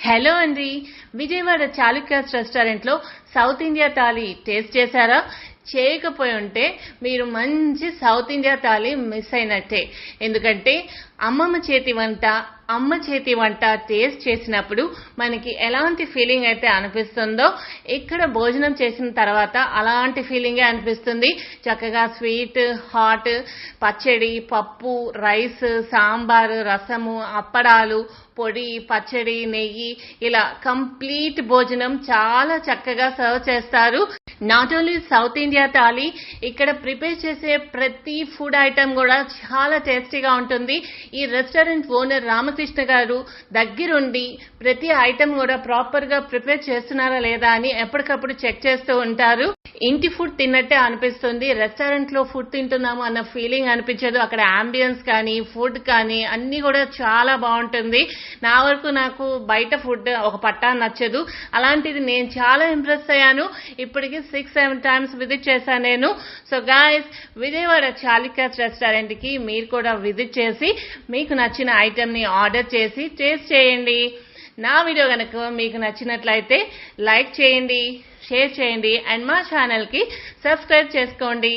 Hello అండి, విజయవాడ చాళుక్యాస్ రెస్టారెంట్లో south India thali taste చేశారా? చేయకపోయి ఉంటే మీరు మంచి సౌత్ ఇండియా థాలీ మిస్ అయినట్టే. ఎందుకంటే అమ్మ చేతి వంట టేస్ట్ చేసినప్పుడు మనకి ఎలాంటి ఫీలింగ్ అయితే అనిపిస్తుందో ఇక్కడ భోజనం చేసిన తర్వాత అలాంటి ఫీలింగే అనిపిస్తుంది. చక్కగా స్వీట్, హాట్, పచ్చడి, పప్పు, రైస్, సాంబారు, రసము, అప్పడాలు, పొడి, పచ్చడి, నెయ్యి, ఇలా కంప్లీట్ భోజనం చాలా చక్కగా సర్వ్ చేస్తారు. Not only south India thali, ఇక్కడ ప్రిపేర్ చేసే ప్రతి ఫుడ్ ఐటమ్ కూడా చాలా టేస్టీగా ఉంటుంది. ఈ రెస్టారెంట్ ఓనర్ రామకృష్ణ గారు దగ్గరుండి ప్రతి ఐటమ్ కూడా ప్రాపర్ గా ప్రిపేర్ చేస్తున్నారా లేదా అని ఎప్పటికప్పుడు చెక్ చేస్తూ ఉంటారు. ఇంటి ఫుడ్ తిన్నట్టే అనిపిస్తుంది. రెస్టారెంట్ లో ఫుడ్ తింటున్నాము అన్న ఫీలింగ్ అనిపించదు. అక్కడ అంబియన్స్ కానీ ఫుడ్ కానీ అన్ని కూడా చాలా బాగుంటుంది. నాకు బయట ఫుడ్ ఒక పట్టా నచ్చదు. అలాంటిది నేను చాలా ఇంప్రెస్ అయ్యాను. ఇప్పటికి 6-7 times విజిట్ చేశాను నేను. So guys, Vijayawada Chalukyas restaurant కి మీరు కూడా విజిట్ చేసి మీకు నచ్చిన ఐటమ్ ని ఆర్డర్ చేసి టేస్ట్ చేయండి. నా వీడియో కనుక మీకు నచ్చినట్లయితే లైక్ చేయండి, షేర్ చేయండి అండ్ మా ఛానల్ కి సబ్స్క్రైబ్ చేసుకోండి.